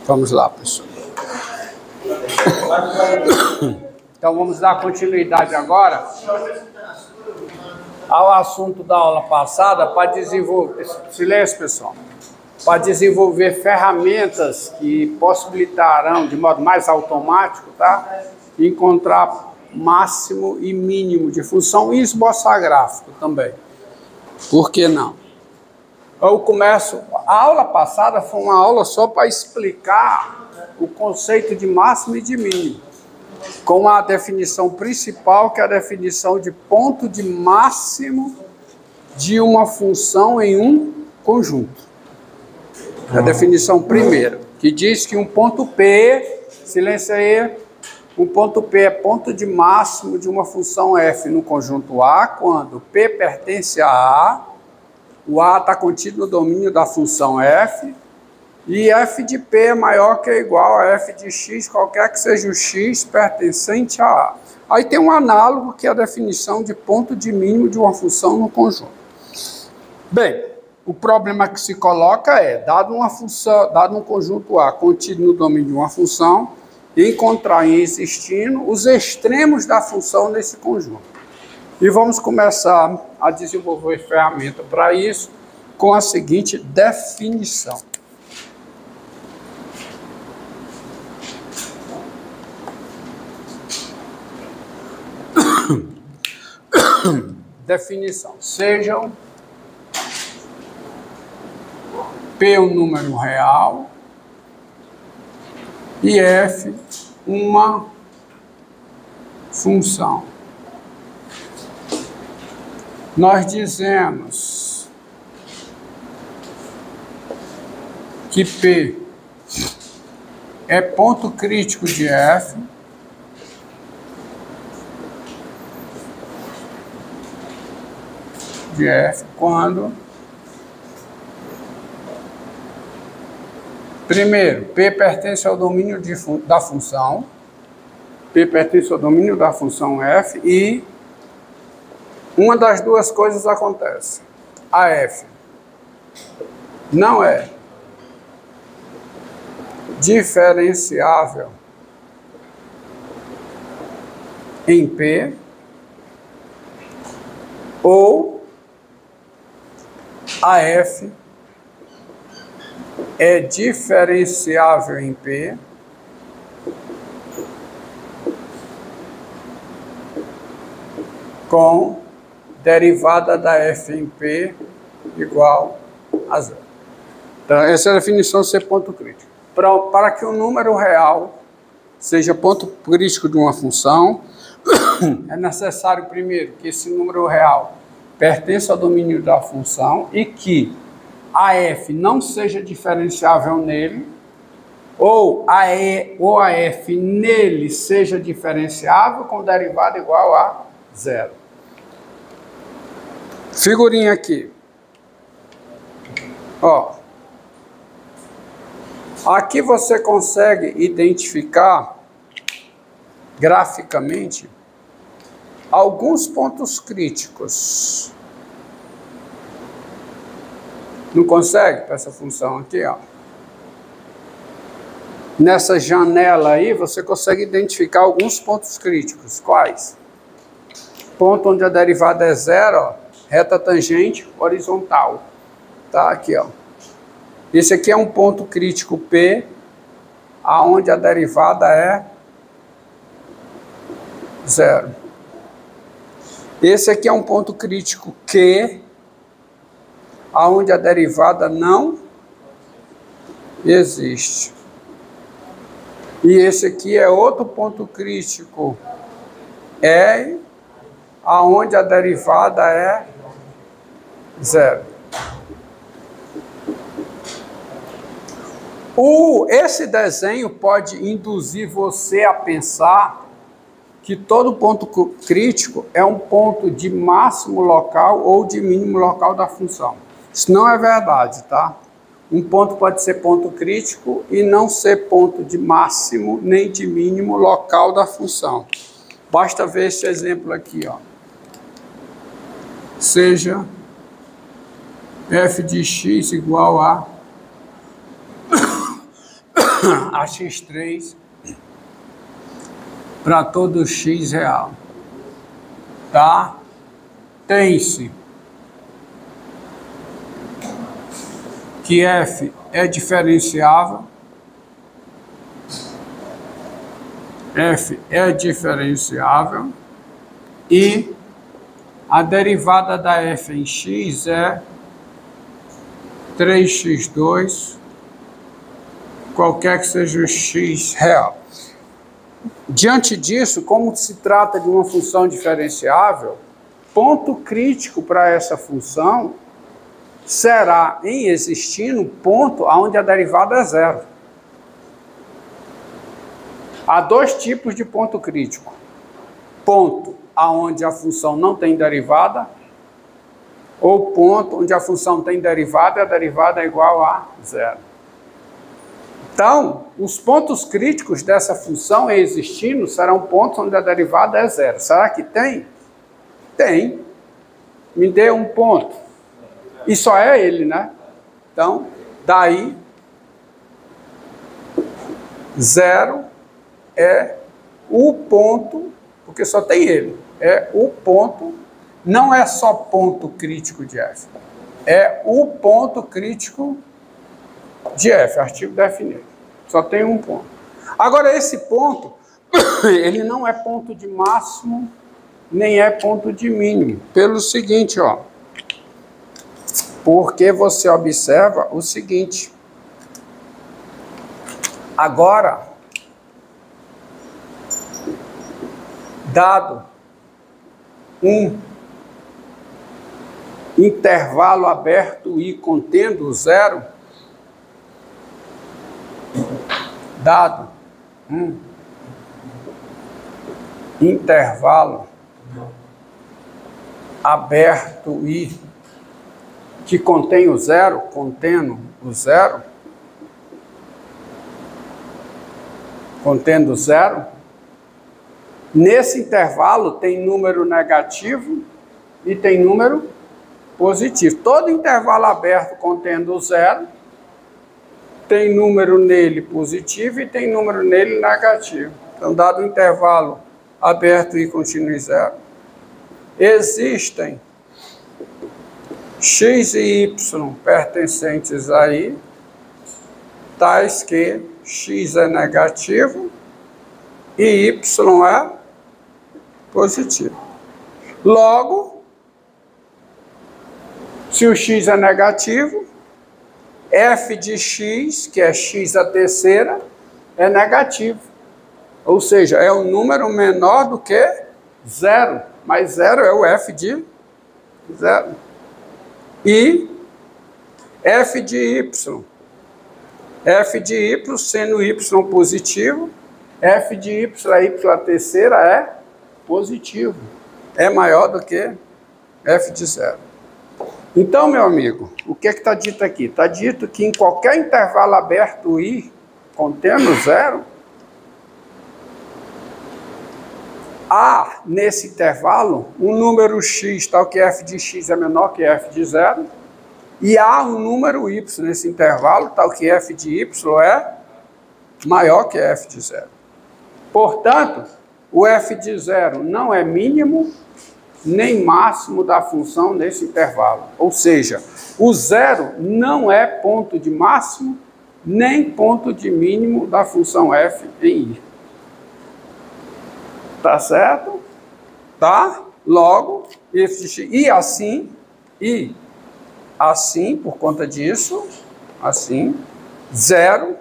Vamos lá, pessoal. Então, vamos dar continuidade agora ao assunto da aula passada para desenvolver... Silêncio, pessoal. Para desenvolver ferramentas que possibilitarão, de modo mais automático, tá? Encontrar máximo e mínimo de função e esboçar gráfico também. Por que não? Eu começo... A aula passada foi uma aula só para explicar o conceito de máximo e de mínimo, com a definição principal, que é a definição de ponto de máximo de uma função em um conjunto. A definição primeira, que diz que um ponto P, silêncio aí, um ponto P é ponto de máximo de uma função f no conjunto A, quando P pertence a A, o A está contido no domínio da função f, e f de P é maior que ou igual a f de x, qualquer que seja o x pertencente a A. Aí tem um análogo, que é a definição de ponto de mínimo de uma função no conjunto. Bem, o problema que se coloca é, dado um conjunto A contido no domínio de uma função, encontrar em existindo os extremos da função nesse conjunto. E vamos começar a desenvolver ferramenta para isso com a seguinte definição. Definição. Sejam P um número real e f uma função. Nós dizemos que P é ponto crítico de f quando, primeiro, P pertence ao domínio da função, P pertence ao domínio da função f e uma das duas coisas acontece. A f não é diferenciável em P, ou a f é diferenciável em P com derivada da f em P igual a zero. Então, essa é a definição de ser ponto crítico. Para que um número real seja ponto crítico de uma função, é necessário, primeiro, que esse número real pertença ao domínio da função e que a f não seja diferenciável nele, ou a f nele seja diferenciável com derivada igual a zero. Figurinha aqui. Ó. Aqui você consegue identificar graficamente alguns pontos críticos. Não consegue? Para essa função aqui, ó. Nessa janela aí, você consegue identificar alguns pontos críticos. Quais? Ponto onde a derivada é zero, ó, reta tangente horizontal. Tá aqui, ó. Esse aqui é um ponto crítico P, aonde a derivada é zero. Esse aqui é um ponto crítico Q, aonde a derivada não existe. E esse aqui é outro ponto crítico R, aonde a derivada é zero. Esse desenho pode induzir você a pensar que todo ponto crítico é um ponto de máximo local ou de mínimo local da função. Isso não é verdade, tá? Um ponto pode ser ponto crítico e não ser ponto de máximo nem de mínimo local da função. Basta ver esse exemplo aqui, ó. Seja f de x igual a x3 para todo x real, tá? Tem-se que f é diferenciável, e a derivada da f em x é 3x2, qualquer que seja o x real. Diante disso, como se trata de uma função diferenciável, ponto crítico para essa função será, em existindo, um ponto onde a derivada é zero. Há dois tipos de ponto crítico. Ponto onde a função não tem derivada, ou ponto onde a função tem derivada e a derivada é igual a zero. Então, os pontos críticos dessa função existindo serão pontos onde a derivada é zero. Será que tem? Tem. Me dê um ponto. E só é ele, né? Então, daí, zero é o ponto, porque só tem ele. É o ponto, não é só ponto crítico de f. É o ponto crítico de f, artigo definido. Só tem um ponto. Agora, esse ponto, ele não é ponto de máximo, nem é ponto de mínimo. Pelo seguinte, ó. Porque você observa o seguinte. Agora, dado um intervalo aberto e contendo zero, dado um intervalo aberto e que contém o zero, contendo zero, nesse intervalo tem número negativo e tem número positivo. Todo intervalo aberto contendo zero tem número nele positivo e tem número nele negativo. Então, dado o intervalo aberto e contínuo em zero, existem x e y pertencentes aí, tais que x é negativo e y é positivo. Logo, se o x é negativo, f de x, que é x a terceira, é negativo. Ou seja, é um número menor do que zero, mas zero é o f de zero. E f de y, sendo y positivo, f de y a terceira é positivo, é maior do que f de zero. Então, meu amigo, o que está dito aqui? Está dito que em qualquer intervalo aberto i contendo zero, há nesse intervalo um número x, tal que f de x é menor que f de zero, e há um número y nesse intervalo, tal que f de y é maior que f de zero. Portanto, o f de zero não é mínimo nem máximo da função nesse intervalo. Ou seja, o zero não é ponto de máximo nem ponto de mínimo da função f em i. Tá certo? Tá? Logo, e assim, por conta disso, assim, zero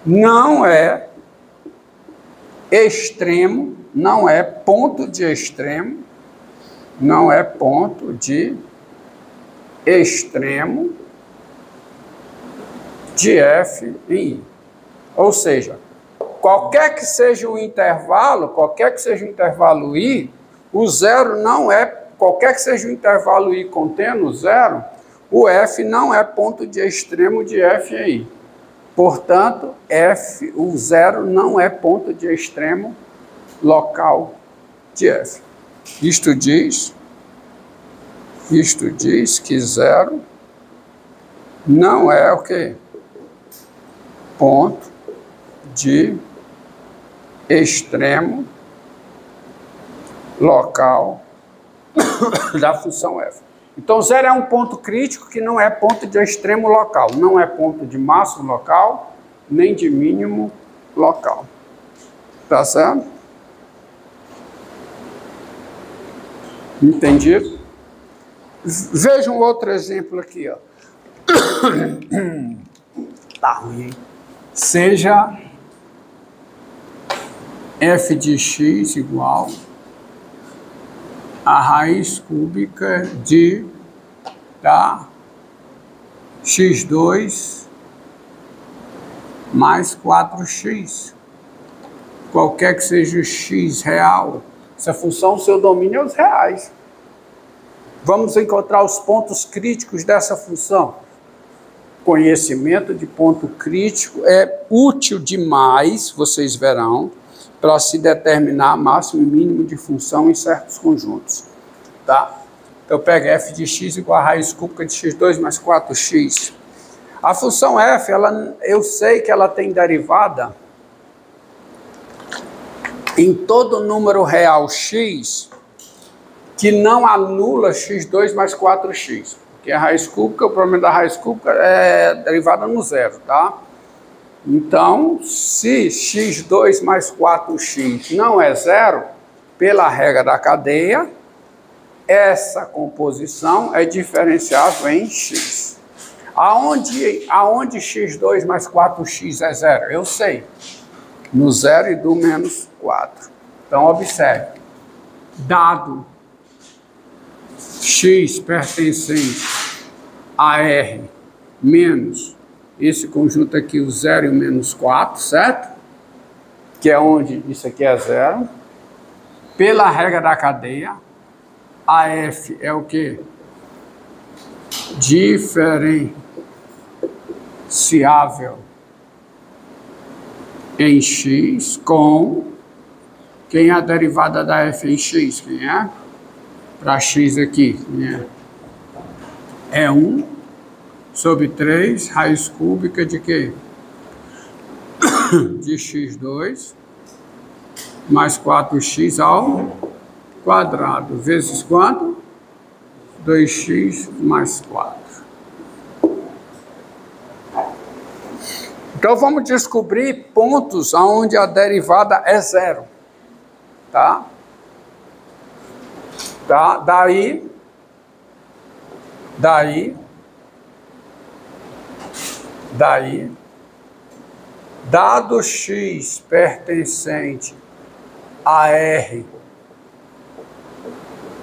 não é extremo, não é ponto de extremo, não é ponto de extremo de f em i. Ou seja, qualquer que seja o intervalo i, o zero não é, qualquer que seja o intervalo i contendo zero, o f não é ponto de extremo de f em i. Portanto, o zero não é ponto de extremo local de f. Isto diz Isto diz que 0 não é o quê? Ponto de extremo local da função f. Então, 0 é um ponto crítico que não é ponto de extremo local, não é ponto de máximo local, nem de mínimo local. Tá certo? Entendido? Veja um outro exemplo aqui, ó. Tá ruim, hein? Seja f de x igual a raiz cúbica de x2 mais 4x. Qualquer que seja o x real, essa função, seu domínio é os reais. Vamos encontrar os pontos críticos dessa função. Conhecimento de ponto crítico é útil demais, vocês verão, para se determinar máximo e mínimo de função em certos conjuntos. Tá? Então, eu pego f de x igual a raiz cúbica de x2 mais 4x. A função f, eu sei que ela tem derivada em todo número real x que não anula x2 mais 4x. Porque a raiz cúbica, o problema da raiz cúbica é derivada no zero, tá? Então, se x2 mais 4x não é zero, pela regra da cadeia, essa composição é diferenciável em x. Aonde x2 mais 4x é zero? Eu sei. No zero e do menos 4. Então, observe. Dado x pertencente a R menos esse conjunto aqui, o 0 e o menos 4, certo? Que é onde isso aqui é zero. Pela regra da cadeia, a F é o quê? Diferenciável em x com... Quem é a derivada da F em x? Quem é? Para x aqui, quem é? É 1 sobre 3, raiz cúbica de quê? De x2 mais 4x ao quadrado, vezes quanto? 2x mais 4. Então, vamos descobrir pontos onde a derivada é zero. Tá? Tá? Daí, dado x pertencente a R,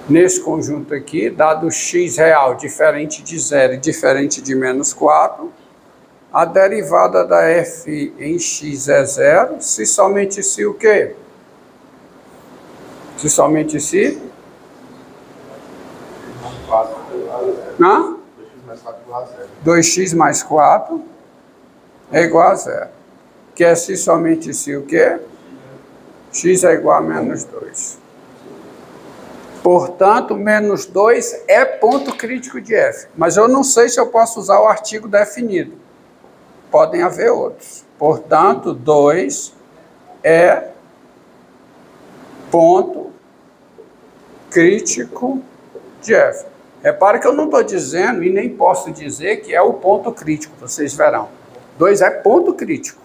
nesse conjunto aqui, dado x real diferente de 0 e diferente de menos 4, a derivada da f em x é zero, se somente se o quê? Se somente se... 2x mais 4 é igual a zero. Que é se somente se o quê? X é igual a menos 2. Portanto, menos 2 é ponto crítico de f. Mas eu não sei se eu posso usar o artigo definido. Podem haver outros. Portanto, 2 é ponto crítico de f. Repare que eu não estou dizendo e nem posso dizer que é o ponto crítico, vocês verão. 2 é ponto crítico.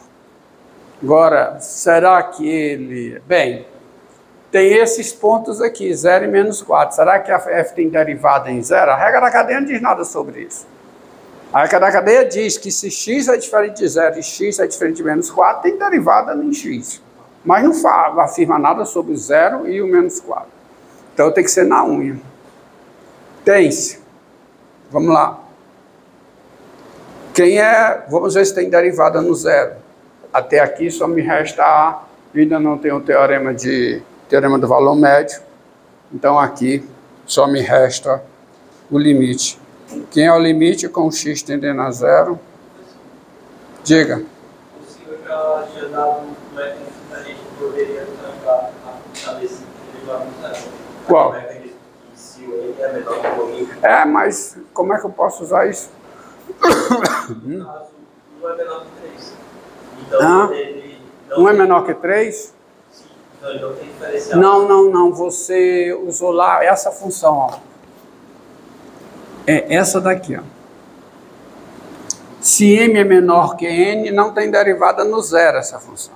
Agora, será que ele... Bem, tem esses pontos aqui, 0 e menos 4. Será que a f tem derivada em 0? A regra da cadeia não diz nada sobre isso. A regra da cadeia diz que se x é diferente de 0 e x é diferente de menos 4, tem derivada em x. Mas não afirma nada sobre o 0 e o menos 4. Então tem que ser na unha. Tem-se. Vamos lá. Quem é... Vamos ver se tem derivada no 0. Até aqui só me resta A. Ainda não tem o teorema do valor médio. Então aqui só me resta o limite. Quem é o limite com x tendendo a 0? Diga. Possível que ela tinha dado um mecanismo que a gente poderia trancar a cabeça de Qual? mecanismo que se ele é menor que o y. É, mas como é que eu posso usar isso? No caso, 1 é menor que 3. Então, ele não 1 é tem- menor que 3? Sim, então ele não tem diferencial. Não. Você usou lá essa função, ó. É essa daqui, ó. Se m é menor que n, não tem derivada no zero essa função.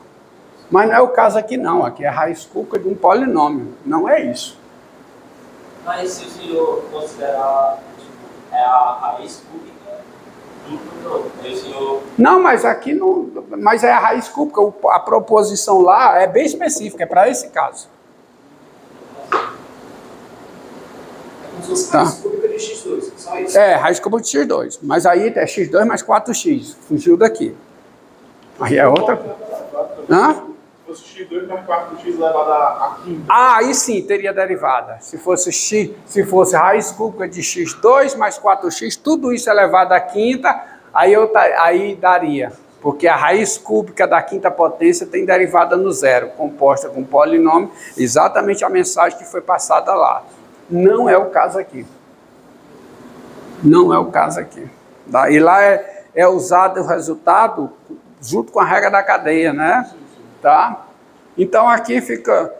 Mas não é o caso aqui não. Aqui é a raiz cúbica de um polinômio. Não é isso. Mas se o senhor considerar a raiz cúbica do polinômio, aí o senhor... Não, mas aqui não. Mas é a raiz cúbica. A proposição lá é bem específica. É para esse caso. Como se fosse Tá. raiz cúbica de x2, só isso. É, raiz cúbica de x2. Mas aí é x2 mais 4x. Fugiu daqui. Aí é outra. Hã? Se fosse x2 mais 4x elevado a 15. Ah, aí sim teria derivada. Se fosse x, se fosse raiz cúbica de x2 mais 4x, tudo isso elevado à quinta, aí daria. Porque a raiz cúbica da quinta potência tem derivada no zero, composta com polinômio, exatamente a mensagem que foi passada lá. Não é o caso aqui. Não é o caso aqui. E lá é usado o resultado junto com a regra da cadeia, né? Tá? Então aqui fica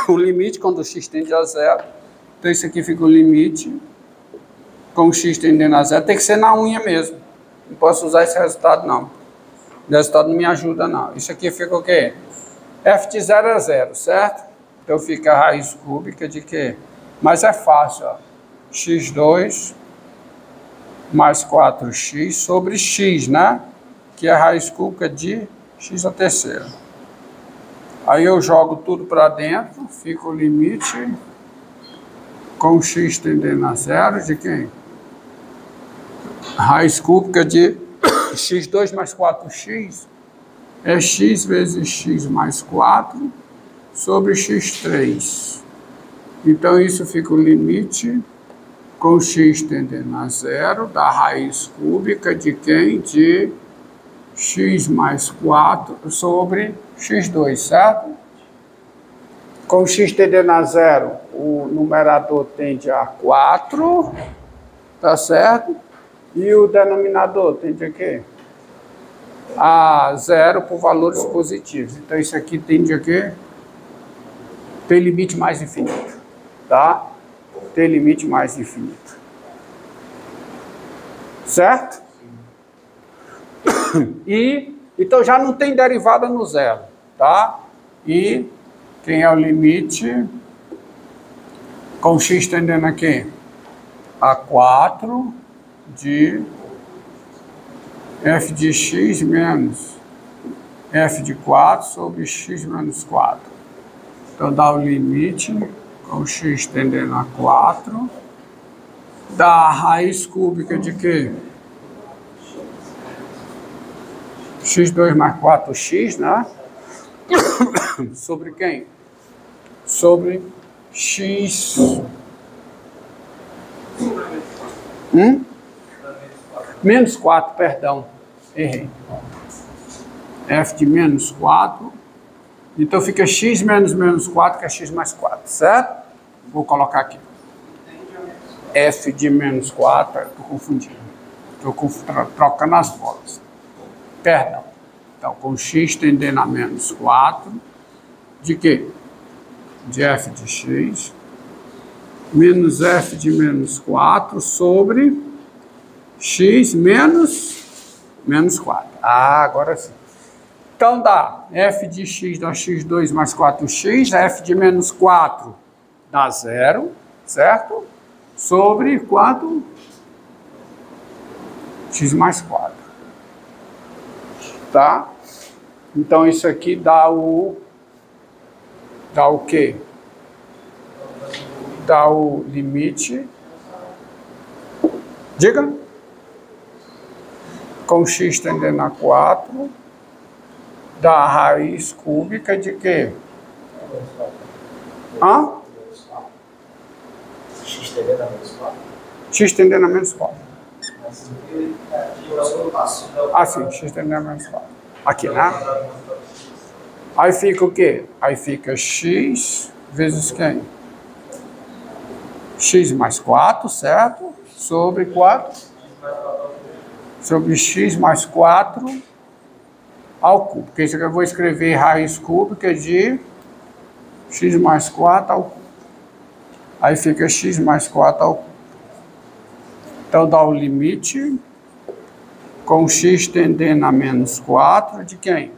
o limite quando o x tende a zero. Então isso aqui fica o limite com o x tendendo a zero. Tem que ser na unha mesmo. Não posso usar esse resultado não. O resultado não me ajuda não. Isso aqui fica o quê? F de 0 é 0, certo? Então fica a raiz cúbica de quê? Mas é fácil, ó. x2 mais 4x sobre x, né? Que é a raiz cúbica de x à terceira. Aí eu jogo tudo para dentro, fica o limite com x tendendo a zero de quem? Raiz cúbica de x2 mais 4x é x vezes x mais 4 sobre x3. Então isso fica o limite com x tendendo a zero da raiz cúbica de quem? De x mais 4 sobre x2, certo? Com x tendendo a zero, o numerador tende a 4, tá certo? E o denominador tende a quê? A zero por valores positivos. Então isso aqui tende a quê? Tem limite mais infinito, tá? Tem limite mais infinito. Certo? E então já não tem derivada no zero, tá? E quem é o limite com x tendendo a quê? A 4 de f de x menos f de 4 sobre x menos 4. Então dá o limite com x tendendo a 4 da raiz cúbica de quê? x2 mais 4x, né? Sobre quem? Sobre x... Menos 4, perdão. Errei. F de menos 4. Então fica x menos menos 4, que é x mais 4, certo? Vou colocar aqui. F de menos 4, estou confundindo. Estou trocando as bolas. Perdão. Então, com x tendendo a menos 4, de quê? De f de x, menos f de menos 4 sobre x menos 4. Ah, agora sim. Então dá f de x dá x2 mais 4x, f de menos 4 dá 0, certo? Sobre quanto? X mais 4. Tá? Então isso aqui dá o quê? Dá o limite. Diga. Com x tendendo a 4 da raiz cúbica de quê? Hã? X tendendo a menos 4. X tendendo a menos 4. Passo. Ah, sim, x tendendo a menos 4. Aqui, né? Aí fica o quê? Aí fica x vezes quem? x mais 4, certo? Sobre 4. Sobre x mais 4 ao cubo. Porque isso aqui eu vou escrever raiz cúbica de x mais 4 ao cubo. Aí fica x mais 4 ao cubo. Então dá o limite com x tendendo a menos 4 de quem?